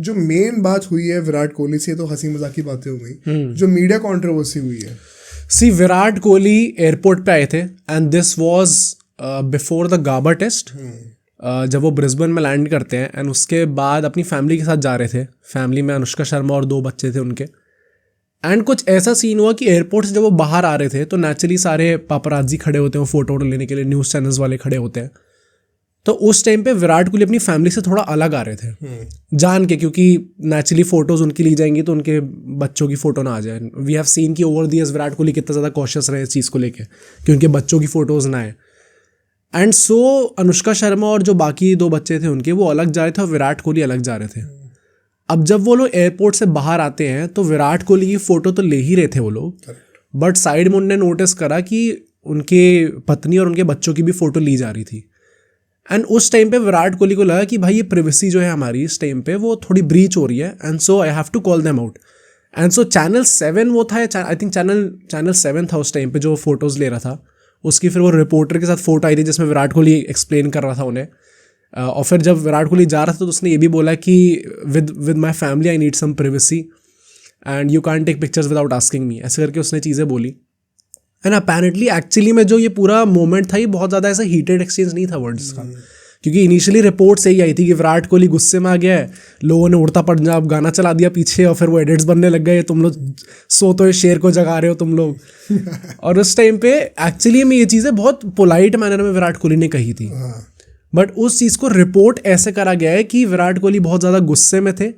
जो मेन बात हुई है विराट कोहली से, तो हंसी मजाक की बातें हो गई, जो मीडिया कंट्रोवर्सी हुई है। सी विराट कोहली एयरपोर्ट पे आए थे and this was before the Gabba test, जब वो ब्रिस्बेन में लैंड करते हैं एंड उसके बाद अपनी फैमिली के साथ जा रहे थे। फैमिली में अनुष्का शर्मा और 2 बच्चे थे उनके। एंड कुछ ऐसा सीन हुआ कि एयरपोर्ट से जब वो बाहर आ रहे थे तो नेचुरली सारे पापराजी खड़े होते हैं वो फोटो लेने के लिए, न्यूज़ चैनल्स वाले खड़े होते हैं। तो उस टाइम पे विराट कोहली अपनी फैमिली से थोड़ा अलग आ रहे थे जान के, क्योंकि नेचुरली फोटोज उनकी ली जाएंगी तो उनके बच्चों की फोटो ना आ जाए। वी हैव सीन कि over the years Virat Kohli कितना ज़्यादा कॉशियस रहे इस चीज़ को लेके कि उनके बच्चों की फोटोज़ ना आए। एंड सो अनुष्का शर्मा और जो बाकी 2 बच्चे थे उनके, वो अलग जा रहे थे और विराट कोहली अलग जा रहे थे। अब जब वो लोग एयरपोर्ट से बाहर आते हैं तो विराट कोहली की फ़ोटो तो ले ही रहे थे वो लोग, बट साइड में उनने नोटिस करा कि उनके पत्नी और उनके बच्चों की भी फ़ोटो ली जा रही थी। एंड उस टाइम पे विराट कोहली को लगा कि भाई ये प्रिवेसी जो है हमारी इस टाइम पे वो थोड़ी ब्रीच हो रही है, and so I have to call them out. And so channel 7 वो था, आई थिंक चैनल 7 था उस टाइम पे जो फोटोज़ ले रहा था, उसकी फिर वो रिपोर्टर के साथ फोटो आई थी जिसमें विराट कोहली एक्सप्लेन कर रहा था उन्हें। और फिर जब विराट कोहली जा रहा था तो उसने ये भी बोला कि with my family I need some privacy and you can't take pictures without asking me, ऐसे करके उसने चीज़ें बोली। एंड अपेरेंटली एक्चुअली में जो ये पूरा मोमेंट था ये बहुत ज़्यादा ऐसा हीटेड एक्सचेंज नहीं था वर्ड्स का, क्योंकि इनिशियली रिपोर्ट से ही आई थी कि विराट कोहली गुस्से में आ गया है, लोगों ने उड़ता पंजाब गाना चला दिया पीछे और फिर वो एडिट्स बनने लग गए, तुम लोग सो तो शेर को जगा रहे हो तुम लोग। और उस टाइम पे एक्चुअली में ये चीज़ें बहुत पोलाइट मैनर में विराट कोहली ने कही थी, बट उस चीज़ को रिपोर्ट ऐसे करा गया है कि विराट कोहली बहुत ज़्यादा गुस्से में थे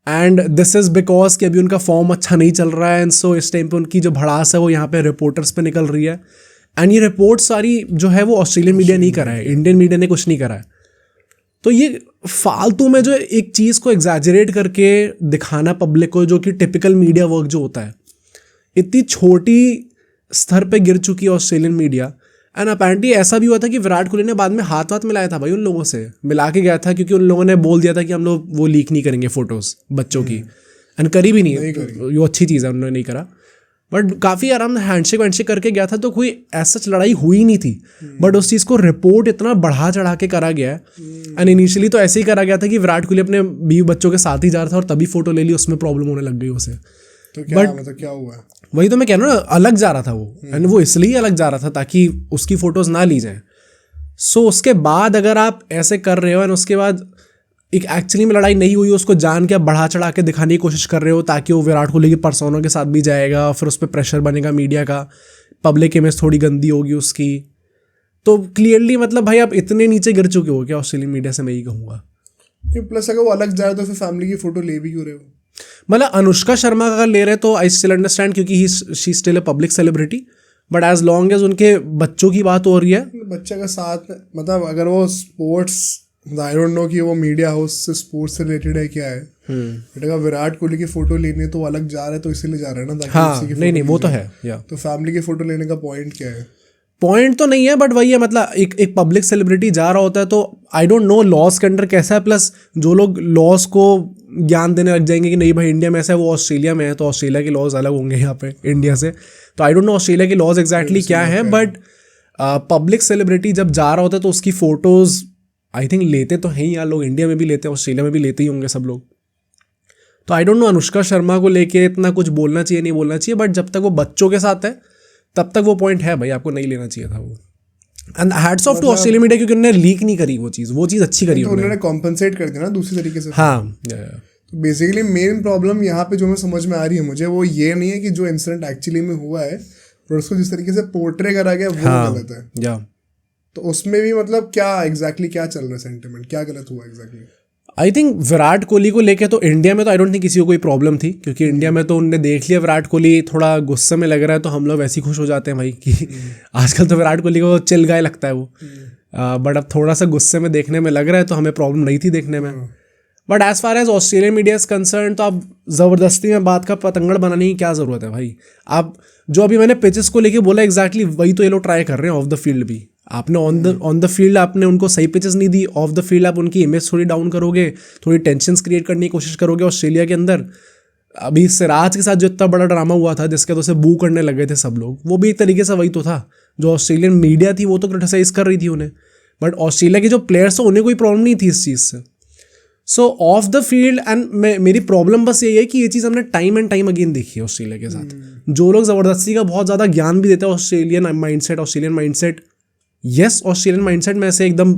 एंड दिस इज़ बिकॉज कि अभी उनका फॉर्म अच्छा नहीं चल रहा है, एंड सो इस टाइम पे उनकी जो भड़ास है वो यहाँ पे रिपोर्टर्स पे निकल रही है। एंड ये रिपोर्ट सारी जो है वो ऑस्ट्रेलियन मीडिया नहीं करा है, इंडियन मीडिया ने कुछ नहीं करा है। तो ये फालतू में जो एक चीज़ को एग्जैजरेट करके दिखाना पब्लिक को, जो कि टिपिकल मीडिया वर्क जो होता है, इतनी छोटी स्तर पे गिर चुकी है ऑस्ट्रेलियन मीडिया। एंड अपेरेंटली ऐसा भी हुआ था कि विराट कोहली ने बाद में हाथ मिलाया था भाई उन लोगों से, मिला के गया था, क्योंकि उन लोगों ने बोल दिया था कि हम लोग वो लीक नहीं करेंगे फ़ोटोज़ बच्चों की, एंड करी भी नहीं ये अच्छी चीज़ है, उन्होंने नहीं करा। बट काफ़ी आराम हैंडशेक वैंडशेक करके गया था, तो कोई ऐसा लड़ाई हुई नहीं थी। बट उस चीज़ को रिपोर्ट इतना बढ़ा चढ़ा के करा गया है। एंड इनिशियली तो ऐसे ही करा गया था कि विराट कोहली अपने बीवी बच्चों के साथ ही जा रहा था और तभी फोटो ले ली, उसमें प्रॉब्लम होने लग गई उसे। तो क्या मतलब क्या हुआ? वही तो मैं कह रहा हूँ ना, अलग जा रहा था वो, एंड वो इसलिए अलग जा रहा था ताकि उसकी फ़ोटोज़ ना ली जाएँ। सो उसके बाद अगर आप ऐसे कर रहे हो एंड उसके बाद एक एक्चुअली में लड़ाई नहीं हुई, उसको जान के आप बढ़ा चढ़ा के दिखाने की कोशिश कर रहे हो ताकि वो विराट कोहली की पर्सोना के साथ भी जाएगा, फिर उस पर प्रेशर बनेगा मीडिया का, पब्लिक इमेज थोड़ी गंदी होगी उसकी। तो क्लियरली मतलब भाई आप इतने नीचे गिर चुके हो क्या ऑस्ट्रेलियन मीडिया से, मैं यही कहूँगा। प्लस अगर वो अलग जाए तो फिर फैमिली की फ़ोटो ले भी क्यों रहे हो? मतलब अनुष्का शर्मा का अगर ले रहे तो आई स्टिल अंडरस्टैंड, क्योंकि she still a public celebrity, but as long as उनके बच्चों की बात हो रही है, बच्चे का साथ में, मतलब अगर वो स्पोर्ट्स, आई डोंट नो कि वो मीडिया हाउस से स्पोर्ट्स से रिलेटेड है क्या है, बट अगर विराट कोहली की फोटो लेनी है तो वो अलग जा रहा है, तो इसीलिए जा रहा है ना। हाँ नहीं वो तो है, या तो फैमिली की फोटो लेने का पॉइंट क्या है? पॉइंट तो नहीं है, बट वही है, मतलब एक पब्लिक सेलिब्रिटी जा रहा होता है तो आई डोंट नो लॉज के अंडर कैसा है। प्लस जो लोग लॉज को ज्ञान देने लग जाएंगे कि नहीं भाई इंडिया में ऐसा है, वो ऑस्ट्रेलिया में है तो ऑस्ट्रेलिया के लॉज अलग होंगे यहाँ पे इंडिया से, तो आई डोंट नो ऑस्ट्रेलिया के लॉज एग्जैक्टली क्या है। बट पब्लिक सेलिब्रिटी जब जा रहा होता है तो उसकी फ़ोटोज़ आई थिंक लेते तो हैं ही यार लोग, इंडिया में भी लेते हैं, ऑस्ट्रेलिया में भी लेते ही होंगे सब लोग। तो I don't know Anushka Sharma को लेके इतना कुछ बोलना चाहिए नहीं बोलना चाहिए, बट जब तक वो बच्चों के साथ है तब तक वो पॉइंट है भाई, आपको नहीं लेना चाहिए था वो। And hats off to Australia media, क्योंकि उन्होंने लीक नहीं करी वो चीज़ अच्छी करी, तो उन्होंने कॉम्पनसेट कर दिया ना दूसरी तरीके से। हाँ, तो बेसिकली मेन प्रॉब्लम यहाँ पे जो मैं समझ में आ रही है मुझे, वो ये नहीं है कि जो इंसिडेंट एक्चुअली में हुआ है, पर उसको जिस तरीके से पोर्ट्रे करा गया वो गलत है। तो उसमें भी मतलब क्या एग्जैक्टली क्या चल रहा है सेंटिमेंट, क्या गलत हुआ exactly? I think Virat Kohli को लेके तो इंडिया में तो आई डोंट थिंक किसी को कोई प्रॉब्लम थी, क्योंकि इंडिया में तो उनने देख लिया विराट कोहली थोड़ा गुस्से में लग रहा है तो हम लोग वैसे ही खुश हो जाते हैं भाई कि आजकल तो विराट कोहली को चिल गाय लगता है वो, बट अब थोड़ा सा गुस्से में देखने में लग रहा है तो हमें प्रॉब्लम नहीं थी देखने में। But as far as Australian media is concern, तो आप ज़बरदस्ती में बात का पतंगड़ बनाने की क्या ज़रूरत है भाई? आप जो अभी मैंने पिचेस को लेके बोला एग्जैक्टली वही तो ये लोग ट्राई कर रहे हैं ऑफ द फील्ड भी। आपने ऑन द फील्ड आपने उनको सही पिचेस नहीं दी, ऑफ द फील्ड आप उनकी इमेज थोड़ी डाउन करोगे, थोड़ी टेंशन्स क्रिएट करने की कोशिश करोगे ऑस्ट्रेलिया के अंदर। अभी सिराज के साथ जो इतना बड़ा ड्रामा हुआ था जिसके तो उसे बू करने लगे थे सब लोग, वो भी एक तरीके से वही तो था। जो ऑस्ट्रेलियन मीडिया थी वो तो क्रिटिसाइज कर रही थी उन्हें, बट ऑस्ट्रेलिया के जो प्लेयर्स थे उन्हें कोई प्रॉब्लम नहीं थी इस चीज़ से। सो ऑफ द फील्ड एंड मेरी प्रॉब्लम बस यही है कि ये चीज़ हमने टाइम एंड टाइम अगेन देखी है ऑस्ट्रेलिया के साथ। जो लोग ज़बरदस्ती का बहुत ज़्यादा ज्ञान भी देते हैं Australian mindset, yes Australian mindset मैं ऐसे एकदम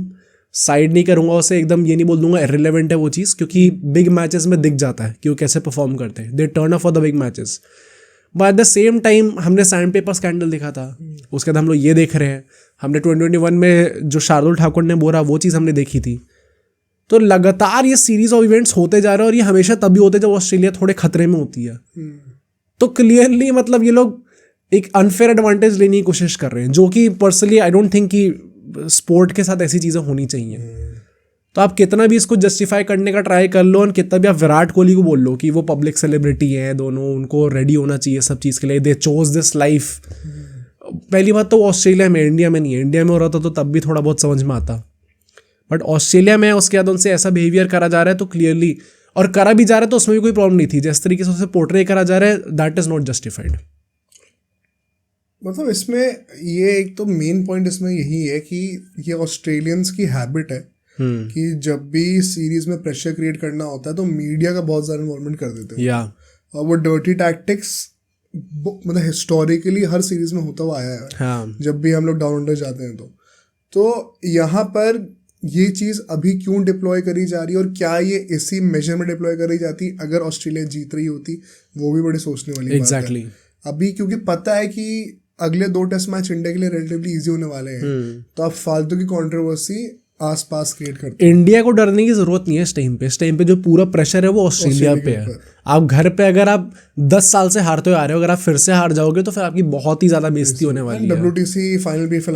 साइड नहीं करूँगा, उसे एकदम ये नहीं बोल दूंगा इररिलेवेंट है वो चीज़, क्योंकि बिग मैचेस में दिख जाता है कि वो कैसे परफॉर्म करते हैं, they turn up for the big matches. But at the same time हमने सैंड पेपर स्कैंडल देखा था, उसके बाद हम लोग ये देख रहे हैं, हमने 2021 में जो शार्दुल ठाकुर ने बोला वो चीज़ हमने देखी थी। तो लगातार ये सीरीज ऑफ इवेंट्स होते जा रहे हैं और ये हमेशा तभी होते जब ऑस्ट्रेलिया थोड़े खतरे में होती है। तो क्लियरली मतलब ये लोग एक अनफेयर एडवांटेज लेने की कोशिश कर रहे हैं, जो कि पर्सनली आई डोंट थिंक कि स्पोर्ट के साथ ऐसी चीज़ें होनी चाहिए। तो आप कितना भी इसको जस्टिफाई करने का ट्राई कर लो और कितना भी आप विराट कोहली को बोल लो कि वो पब्लिक सेलिब्रिटी है, दोनों उनको रेडी होना चाहिए सब चीज़ के लिए, दे चोज दिस लाइफ। पहली बात तो ऑस्ट्रेलिया में, इंडिया में नहीं है। इंडिया में हो रहा था तो तब भी थोड़ा बहुत समझ में आता, बट ऑस्ट्रेलिया में उसके बाद उनसे ऐसा बिहेवियर करा जा रहा है तो क्लियरली, और करा भी जा रहा है तो उसमें भी कोई प्रॉब्लम नहीं थी, जिस तरीके से उसे पोर्ट्रे करा जा रहा है दैट इज़ नॉट जस्टिफाइड। मतलब इसमें ये एक तो मेन पॉइंट इसमें यही है कि ये ऑस्ट्रेलियंस की हैबिट है कि जब भी सीरीज में प्रेशर क्रिएट करना होता है तो मीडिया का बहुत ज़्यादा इन्वॉल्वमेंट कर देते हैं। और वो डर्टी टैक्टिक्स मतलब हिस्टोरिकली हर सीरीज में होता हुआ आया है। जब भी हम लोग डाउन अंडर जाते हैं तो यहाँ पर ये चीज़ अभी क्यों डिप्लॉय करी जा रही है और क्या ये इसी मेजर में डिप्लॉय करी जाती अगर ऑस्ट्रेलिया जीत रही होती, वो भी बड़ी सोचने वाली बात है अभी, क्योंकि पता है कि अगले 2 टेस्ट मैच इंडिया के लिए रिलेटिवली इजी होने वाले हैं। तो आप फालतू की कंट्रोवर्सी आसपास क्रिएट करते हैं। इंडिया को डरने की जरूरत नहीं है इस टाइम पे। इस टाइम पे जो पूरा प्रेशर है वो ऑस्ट्रेलिया पे है। आप घर पे अगर आप 10 साल से हारते हुए आ रहे हो, अगर आप फिर से हार जाओगे तो फिर आपकी बहुत ही ज्यादा बेइज्जती होने वाली है। WTC फाइनल भी फिर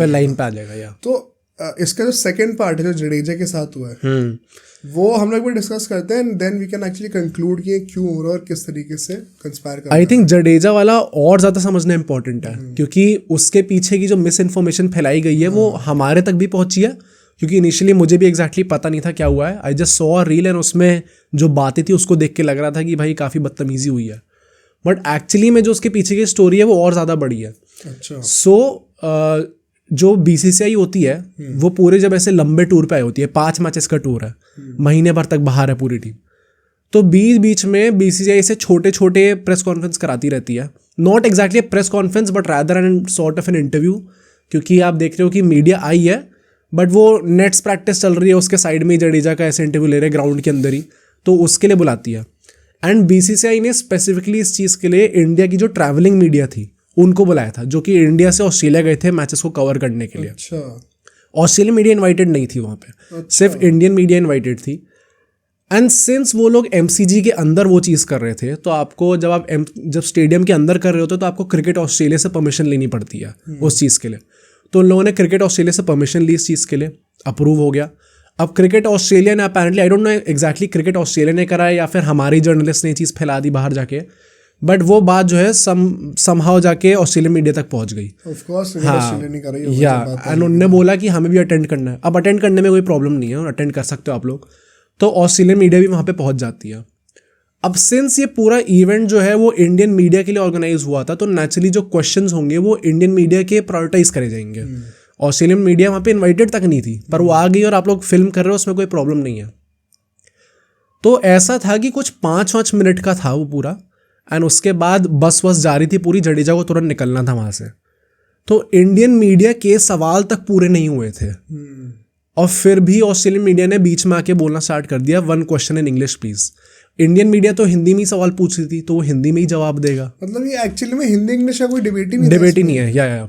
लाइन पे आ जाएगा। तो इसका जो सेकंड पार्ट है जो जडेजा के साथ हुआ है वो हम लोग भी डिस्कस करते हैं, then we can actually conclude कि क्यों हो रहा है और किस तरीके से कंस्पायर कर रहा है। आई थिंक जडेजा वाला और ज़्यादा समझना इंपॉर्टेंट है क्योंकि उसके पीछे की जो मिस इन्फॉर्मेशन फैलाई गई है वो हमारे तक भी पहुंची है, क्योंकि इनिशियली मुझे भी एग्जैक्टली पता नहीं था क्या हुआ है। I just saw a reel and उसमें जो बातें थी उसको देख के लग रहा था कि भाई काफ़ी बदतमीजी हुई है, बट एक्चुअली में जो उसके पीछे की स्टोरी है वो और ज़्यादा बड़ी है। अच्छा। सो जो BCCI होती है वो पूरे जब ऐसे लंबे टूर पे आई होती है, 5 मैचेस का टूर है, महीने भर तक बाहर है पूरी टीम, तो बीच में BCCI से छोटे छोटे प्रेस कॉन्फ्रेंस कराती रहती है। Not exactly press conference but rather an sort of an interview, क्योंकि आप देख रहे हो कि मीडिया आई है बट वो नेट्स प्रैक्टिस चल रही है, उसके साइड में ही जडेजा का ऐसे इंटरव्यू ले रहे ग्राउंड के अंदर ही, तो उसके लिए बुलाती है। एंड BCCI ने स्पेसिफिकली इस चीज़ के लिए इंडिया की जो ट्रैवलिंग मीडिया थी उनको बुलाया था, जो कि इंडिया से ऑस्ट्रेलिया गए थे मैचेस को कवर करने के लिए। अच्छा। ऑस्ट्रेलियन मीडिया इनवाइटेड नहीं थी वहाँ पे। अच्छा। सिर्फ इंडियन मीडिया इनवाइटेड थी। एंड सिंस वो लोग MCG के अंदर वो चीज़ कर रहे थे, तो आपको जब स्टेडियम के अंदर कर रहे होते तो आपको क्रिकेट ऑस्ट्रेलिया से परमिशन लेनी पड़ती है उस चीज़ के लिए। तो उन लोगों ने क्रिकेट ऑस्ट्रेलिया से परमिशन ली इस चीज़ के लिए, अप्रूव हो गया। अब क्रिकेट ऑस्ट्रेलिया ने apparently, I don't know exactly cricket Australia ने कराया या फिर हमारी जर्नलिस्ट ने ये चीज़ फैला दी बाहर जाके, बट वो बात जो है समहाउ जाके ऑस्ट्रेलियन मीडिया तक पहुंच गई। ऑफ कोर्स एंड उन्होंने बोला कि हमें भी अटेंड करना है। अब अटेंड करने में कोई प्रॉब्लम नहीं है, अटेंड कर सकते हो आप लोग। तो ऑस्ट्रेलियन मीडिया भी वहाँ पे पहुँच जाती है। अब सिंस ये पूरा इवेंट जो है वो इंडियन मीडिया के लिए ऑर्गेनाइज हुआ था, तो नेचुरली जो क्वेश्चंस होंगे वो इंडियन मीडिया के प्रायोरिटाइज करे जाएंगे। ऑस्ट्रेलियन मीडिया वहाँ पे इन्वाइटेड तक नहीं थी, पर वो आ गई और आप लोग फिल्म कर रहे हो, उसमें कोई प्रॉब्लम नहीं है। तो ऐसा था कि कुछ 5 मिनट का था वो पूरा, एंड उसके बाद बस जा रही थी पूरी, जडेजा को तुरंत निकलना था वहाँ से। तो इंडियन मीडिया के सवाल तक पूरे नहीं हुए थे और फिर भी ऑस्ट्रेलियन मीडिया ने बीच में आके बोलना स्टार्ट कर दिया, 1 question in English please. Indian media तो हिंदी में ही सवाल पूछ रही थी, तो वो हिंदी में ही जवाब देगा। मतलब ये एक्चुअली में हिंदी इंग्लिश का कोई डिबेट ही नहीं है। या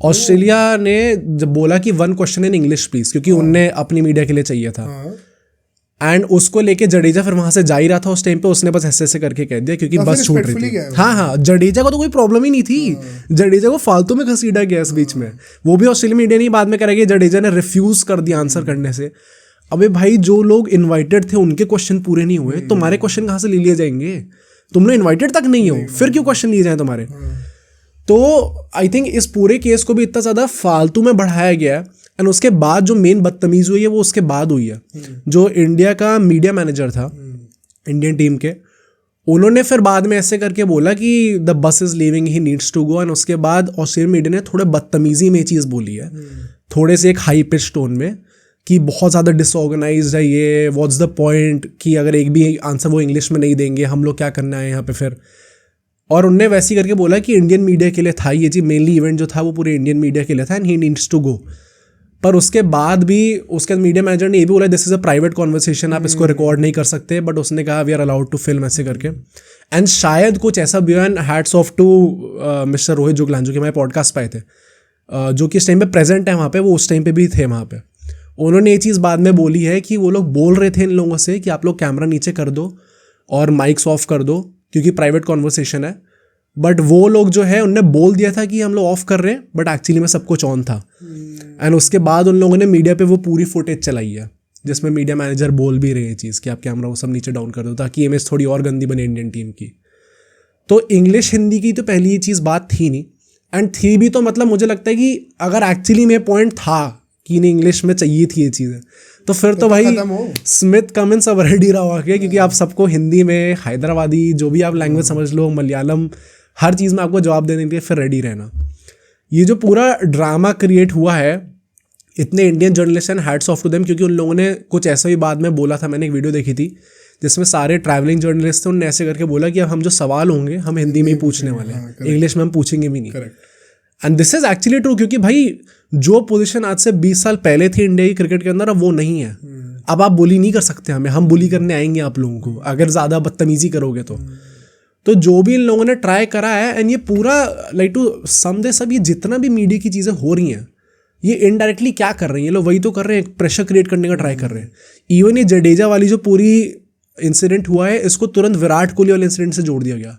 ऑस्ट्रेलिया ने जब बोला कि 1 क्वेश्चन इन इंग्लिश प्लीज, क्योंकि उनने अपनी मीडिया के लिए चाहिए था, एंड उसको लेके जडेजा फिर वहां से जा ही रहा था उस टाइम पे, उसने बस ऐसे करके कह दिया क्योंकि बस छूट रही थी। हाँ, जडेजा को तो कोई प्रॉब्लम ही नहीं थी। जडेजा को फालतू में घसीटा गया इस बीच में, वो भी ऑस्ट्रेलियन मीडिया ने बाद में करेगी, जडेजा ने रिफ्यूज कर दिया आंसर करने से। अबे भाई, जो लोग इन्वाइटेड थे उनके क्वेश्चन पूरे नहीं हुए, तुम्हारे क्वेश्चन कहाँ से ले लिए जाएंगे? तुम लोग इन्वाइटेड तक नहीं हो, फिर क्यों क्वेश्चन लिए जाए तुम्हारे? तो आई थिंक इस पूरे केस को भी इतना ज़्यादा फालतू में बढ़ाया गया है। एंड उसके बाद जो मेन बदतमीज़ी हुई है वो उसके बाद हुई है। जो इंडिया का मीडिया मैनेजर था इंडियन टीम के, उन्होंने फिर बाद में ऐसे करके बोला कि the bus is leaving, he needs to go. And उसके बाद ऑस्ट्रेलियन मीडिया ने थोड़े बदतमीज़ी में चीज़ बोली है, थोड़े से एक हाई पिच टोन में, कि बहुत ज़्यादा डिसऑर्गेनाइज्ड है ये, व्हाट्स द पॉइंट कि अगर एक भी आंसर वो इंग्लिश में नहीं देंगे हम लोग क्या करना है यहाँ पे फिर। और उनने वैसे ही करके बोला कि इंडियन मीडिया के लिए था ये जी, मेनली इवेंट जो था वो पूरे इंडियन मीडिया के लिए था and he needs to go. पर उसके बाद भी उसके मीडिया मैनेजर ने ये भी बोला this is a private conversation, आप इसको रिकॉर्ड नहीं कर सकते, बट उसने कहा we are allowed to film ऐसे करके। एंड शायद कुछ ऐसा भी, and hats off to mister Rohit Juglan जो कि हमारे पॉडकास्ट पे आए थे, जो कि इस टाइम पे प्रेजेंट है वहाँ पे, वो उस टाइम पे भी थे वहाँ पे। उन्होंने ये चीज़ बाद में बोली है कि वो लोग बोल रहे थे इन लोगों से कि आप लोग कैमरा नीचे कर दो और माइक्स ऑफ कर दो क्योंकि प्राइवेट कॉन्वर्सेशन है, बट वो लोग जो है उनने बोल दिया था कि हम लोग ऑफ कर रहे हैं, बट एक्चुअली में सब कुछ ऑन था। एंड उसके बाद उन लोगों ने मीडिया पे वो पूरी फुटेज चलाई है जिसमें मीडिया मैनेजर बोल भी रहे हैं चीज़ कि आप कैमरा वो सब नीचे डाउन कर दो ताकि इमेज थोड़ी और गंदी बने इंडियन टीम की। तो इंग्लिश हिंदी की तो पहली ये चीज़ बात थी नहीं, एंड थी भी तो मतलब मुझे लगता है कि अगर एक्चुअली में पॉइंट था कि इन्हें इंग्लिश में चाहिए थी ये चीज़ें, तो फिर तो भाई स्मिथ कमिंस अब रेडी रहा हुआ क्योंकि आप सबको हिंदी में, हैदराबादी, जो भी आप लैंग्वेज समझ लो, मलयालम, हर चीज़ में आपको जवाब देने के लिए फिर रेडी रहना। ये जो पूरा ड्रामा क्रिएट हुआ है, इतने Indian journalist and hats off to them, क्योंकि उन लोगों ने कुछ ऐसा भी बाद में बोला था। मैंने एक वीडियो देखी थी जिसमें सारे ट्रैवलिंग जर्नलिस्ट थे, उन्होंने ऐसे करके बोला कि अब हम जो सवाल होंगे हम हिंदी में ही पूछने वाले हैं, इंग्लिश में हम पूछेंगे भी नहीं। And this is actually true, क्योंकि भाई जो पोजीशन आज से 20 साल पहले थी इंडिया की क्रिकेट के अंदर, अब वो नहीं है। अब आप बुली नहीं कर सकते हमें, हम बुली करने आएंगे आप लोगों को अगर ज़्यादा बदतमीजी करोगे तो जो भी इन लोगों ने ट्राई करा है, एंड ये पूरा लाइक टू सम दे सब, ये जितना भी मीडिया की चीज़ें हो रही हैं ये इनडायरेक्टली क्या कर रहे हैं, ये लोग वही तो कर रहे हैं, प्रेशर क्रिएट करने का ट्राई कर रहे हैं। इवन ये जडेजा वाली जो पूरी इंसिडेंट हुआ है, इसको तुरंत विराट कोहली वाले इंसिडेंट से जोड़ दिया गया।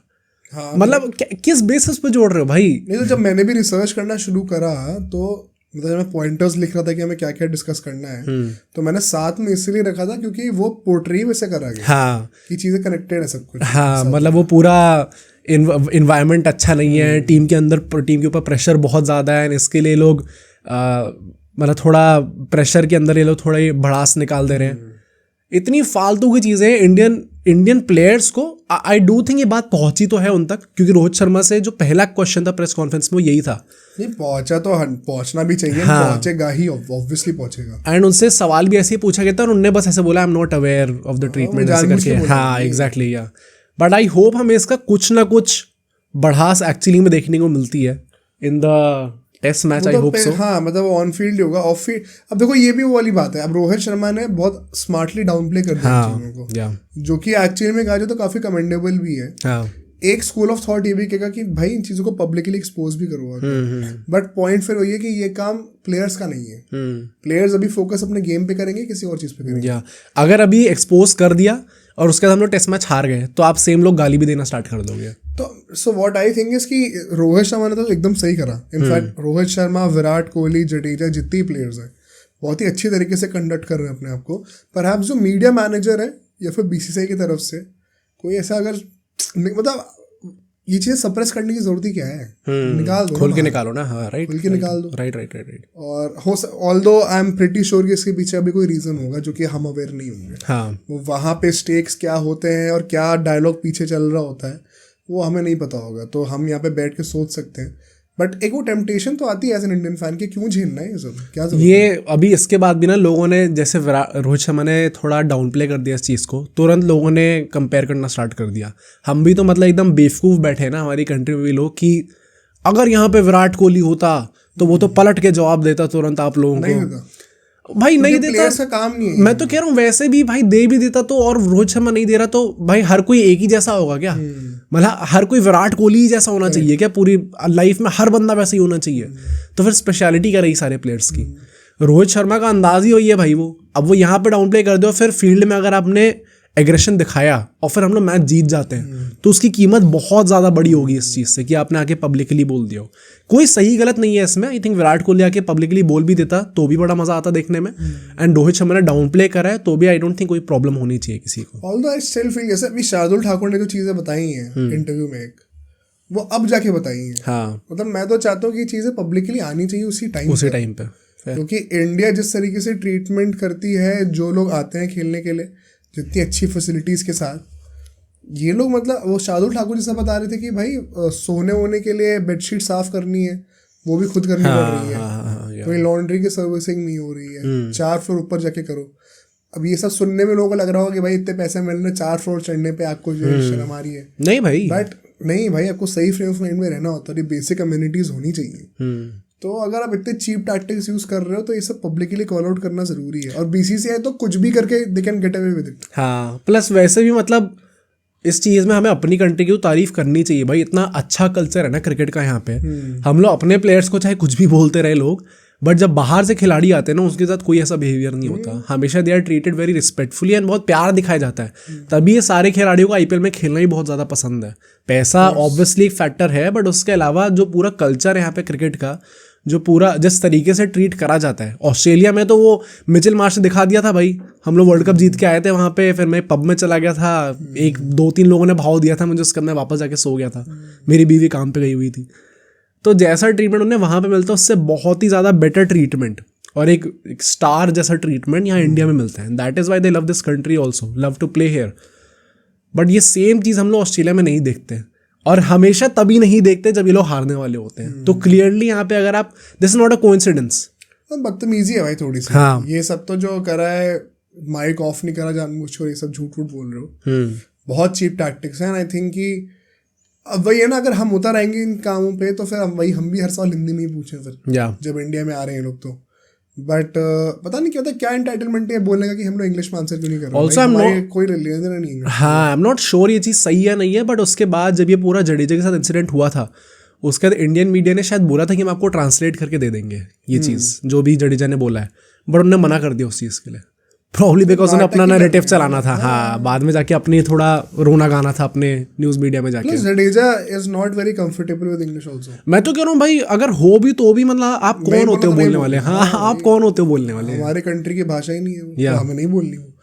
हाँ, मतलब किस बेसिस पे जोड़ रहे हो भाई? नहीं तो जब मैंने भी रिसर्च करना शुरू करा तो मतलब मैं पॉइंटर्स लिख रहा था कि हमें क्या क्या डिस्कस करना है, तो मैंने साथ में इसलिए रखा था क्योंकि वो पोर्ट्रे वैसे करा गया। हाँ, कि चीज़ें कनेक्टेड है सब कुछ। हाँ, मतलब वो पूरा इन्वायरमेंट अच्छा नहीं है, टीम के अंदर, टीम के ऊपर प्रेशर बहुत ज़्यादा है, इसके लिए लोग मतलब थोड़ा प्रेशर के अंदर ये लोग थोड़ा ही भड़ास निकाल दे रहे हैं। इतनी फालतू की चीज़ें इंडियन प्लेयर्स को, आई डू थिंक ये बात पहुंची तो है उन तक, क्योंकि रोहित शर्मा से जो पहला क्वेश्चन था प्रेस कॉन्फ्रेंस में वो यही था। नहीं पहुंचा तो पहुंचना भी चाहिए। हाँ, पहुंचेगा ही, ऑब्वियसली पहुंचेगा। एंड उनसे सवाल भी ऐसे ही पूछा गया था और उनने बस ऐसे बोला I am not aware of the treatment ऐसे करके। हाँ एग्जैक्टली, या बट आई होप हमें इसका कुछ ना कुछ बढ़ास एक्चुअली में देखने को मिलती है in the test match, I hope so. हाँ, मतलब ऑन फील्ड ही होगा, ऑफ फील्ड अब देखो ये भी वो वाली बात है। अब रोहित शर्मा ने बहुत स्मार्टली डाउन प्ले कर दिया चीजों को, जो कि एक्चुअली में कहा जाए तो काफी कमेंडेबल भी है। एक स्कूल ऑफ थॉट ये भी कहेगा कि भाई इन चीजों को पब्लिकली एक्सपोज भी करो, बट पॉइंट फिर वही है कि ये काम प्लेयर्स का नहीं है। प्लेयर्स अभी फोकस अपने गेम पे करेंगे, किसी और चीज पे करेंगे। अगर अभी एक्सपोज कर दिया और उसके बाद हम लोग टेस्ट मैच हार गए तो आप सेम लोग गाली भी देना स्टार्ट कर दोगे। तो so what I think is कि रोहित शर्मा ने तो एकदम सही करा। इनफैक्ट रोहित शर्मा, विराट कोहली, जडेजा, जितनी प्लेयर्स हैं बहुत ही अच्छी तरीके से कंडक्ट कर रहे हैं अपने आप को। परहैप्स जो मीडिया मैनेजर है या फिर बीसीसीआई की तरफ से कोई ऐसा अगर मतलब ये चीज़ सप्रेस करने की जरूरत ही क्या है? निकाल दो, खोल के निकालो ना। हाँ राइट, खोल के निकाल दो। राइट। और although I am pretty sure कि इसके पीछे अभी कोई रीजन होगा जो कि हम अवेयर नहीं होंगे। हाँ, वो वहाँ पे स्टेक्स क्या होते हैं और क्या डायलॉग पीछे चल रहा होता है वो हमें नहीं पता होगा, तो हम यहाँ पे बैठ के सोच सकते हैं। बट एक वो टेम्पटेशन तो आती है एज एन इंडियन फैन के, क्यों झेलना है ये सब, क्या जरूरत ये है? अभी इसके बाद भी ना लोगों ने, जैसे रोहित शर्मा ने थोड़ा डाउन प्ले कर दिया इस चीज़ को, तुरंत लोगों ने कंपेयर करना स्टार्ट कर दिया। हम भी तो मतलब एकदम बेवकूफ़ बैठे हैं ना हमारी कंट्री में भी लोग, कि अगर यहाँ पे विराट कोहली होता तो वो तो पलट के जवाब देता तुरंत आप लोगों को। भाई नहीं देता, का काम नहीं है। मैं तो कह रहा हूँ वैसे भी भाई दे भी देता तो, और रोहित शर्मा नहीं दे रहा तो भाई हर कोई एक ही जैसा होगा क्या? मतलब हर कोई विराट कोहली ही जैसा होना चाहिए क्या? पूरी लाइफ में हर बंदा वैसे ही होना चाहिए? तो फिर स्पेशलिटी क्या रही सारे प्लेयर्स की? रोहित शर्मा का अंदाज ही वही है भाई। वो अब वो यहाँ पे डाउन प्ले कर दो, फिर फील्ड में अगर आपने एग्रेशन दिखाया और फिर हम लोग मैच जीत जाते हैं तो उसकी कीमत बहुत ज़्यादा बड़ी होगी इस चीज़ से कि आपने आके पब्लिकली बोल दिया हो। कोई सही गलत नहीं है इसमें। आई थिंक विराट कोहली आके पब्लिकली बोल भी देता तो भी बड़ा मजा आता देखने में, एंड रोहित शर्मा ने डाउन प्ले करा है तो भी आई डोंट थिंक कोई प्रॉब्लम होनी चाहिए किसी को। ऑल्दो आई स्टिल फील जैसे अभी शार्दुल ठाकुर ने जो चीज़ें बताई हैं इंटरव्यू में, एक वो अब जाके बताई हैं। हाँ, मतलब मैं तो चाहता हूँ कि चीज़ें पब्लिकली आनी चाहिए उसी टाइम पे, क्योंकि इंडिया जिस तरीके से ट्रीटमेंट करती है जो लोग आते हैं खेलने के लिए, जितनी अच्छी फैसिलिटीज़ के साथ, ये लोग मतलब वो शार्दुल ठाकुर जैसा बता रहे थे कि भाई सोने वोने के लिए बेडशीट साफ करनी है वो भी खुद करनी पड़ रही है। कोई लॉन्ड्री की सर्विसिंग नहीं हो रही है, 4 फ्लोर ऊपर जाके करो। अब ये सब सुनने में लोगों को लग रहा होगा कि भाई इतने पैसे मिल रहे, 4 फ्लोर चढ़ने पे आपको जो शर्म आ रही है। नहीं भाई, बट नहीं भाई, आपको सही फ्रेम ऑफ माइंड में रहना होता है, ये बेसिक कम्युनिटीज होनी चाहिए। तो अगर आप इतने चीप टैक्टिक्स यूज कर रहे हो तो ये सब पब्लिकली कॉल आउट करना जरूरी है। और बीसीसीआई तो कुछ भी करके they can get away with it. हाँ, प्लस वैसे भी मतलब इस चीज़ में हमें अपनी कंट्री की तारीफ करनी चाहिए भाई। इतना अच्छा कल्चर है ना क्रिकेट का यहाँ पे। हम लोग अपने प्लेयर्स को चाहे कुछ भी बोलते रहे लोग, बट जब बाहर से खिलाड़ी आते हैं ना उसके साथ कोई ऐसा बिहेवियर नहीं होता। हमेशा they are treated very respectfully and बहुत प्यार दिखाया जाता है। तभी ये सारे खिलाड़ियों को आईपीएल में खेलना ही बहुत ज़्यादा पसंद है। पैसा ऑब्वियसली एक फैक्टर है, बट उसके अलावा जो पूरा कल्चर है यहाँ पे क्रिकेट का, जो पूरा जिस तरीके से ट्रीट करा जाता है। ऑस्ट्रेलिया में तो वो मिचेल मार्श ने दिखा दिया था भाई। हम लोग वर्ल्ड कप जीत के आए थे वहाँ पे, फिर मैं पब में चला गया था, 1-2-3 लोगों ने भाव दिया था मुझे, उसके मैं वापस जाके सो गया था, मेरी बीवी काम पे गई हुई थी। तो जैसा ट्रीटमेंट उन्हें वहाँ पे मिलता है उससे बहुत ही ज़्यादा बेटर ट्रीटमेंट और एक स्टार जैसा ट्रीटमेंट यहाँ इंडिया में मिलता है। That is why they love this country also, love to play here. But ये सेम चीज़ हम लोग ऑस्ट्रेलिया में नहीं देखते, और हमेशा तभी नहीं देखते जब ये लोग हारने वाले होते हैं। तो क्लियरली यहाँ पे अगर आप, this is not a coincidence. बदतमीजी है भाई थोड़ी सी। हाँ। ये सब तो जो करा है, माइक ऑफ नहीं करा जानबूझ के, ये सब झूठ बोल रहे हो, बहुत चीप टैक्टिक्स हैं। आई थिंक कि अब वही है ना, अगर हम उतर आएंगे इन कामों पे तो फिर हम भी हर साल हिंदी में ही पूछें फिर जब इंडिया में आ रहे हैं लोग तो। बट पता नहीं क्या होता है, क्या एंटाइटलमेंट है बोलने का कि हम लोग इंग्लिश में आंसर क्यों नहीं कर रहे। ऑल्सो कोई रिलीजन नहीं है। हाँ, आई एम नॉट श्योर ये चीज़ सही है नहीं है, बट उसके बाद जब ये पूरा जडेजा के साथ इंसिडेंट हुआ था उसके बाद इंडियन मीडिया ने शायद बोला था कि हम आपको ट्रांसलेट करके दे देंगे ये चीज़ जो भी जडेजा ने बोला है, बट उन्होंने मना कर दिया उस चीज़ के लिए। प्रॉब्ली बिकॉज उन्हें अपना नैरेटिव चलाना था। हाँ, बाद में जाके अपनी थोड़ा रोना गाना था अपने न्यूज़ मीडिया में जाके। Jadeja is not very comfortable with English also. मैं तो कह रहा हूँ भाई, अगर हो भी तो भी मतलब आप कौन होते हो बोलने वाले। हाँ, आप कौन होते हो बोलने वाले। हमारे कंट्री की भाषा ही नहीं है, हमें नहीं बोलनी वो।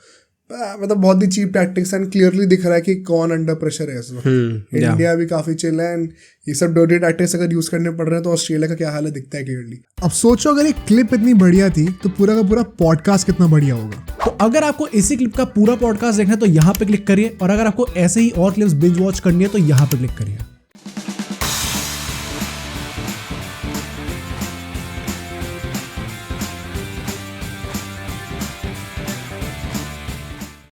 मतलब बहुत ही चीप टैक्टिक्स एंड क्लियरली दिख रहा है कि कौन अंडर प्रेशर है इस वक्त। इंडिया भी काफी चिल है एंड ये सब डर्टी टैक्टिक्स अगर यूज करने पड़ रहे हैं तो ऑस्ट्रेलिया का क्या हाल है दिखता है क्लियरली। अब सोचो अगर ये क्लिप इतनी बढ़िया थी तो पूरा का पूरा पॉडकास्ट कितना बढ़िया होगा। तो अगर आपको इसी क्लिप का पूरा पॉडकास्ट देखना है तो यहाँ पे क्लिक करिए, और अगर आपको ऐसे ही और क्लिप्स बिंज वॉच करनी है तो यहाँ पे क्लिक करिए।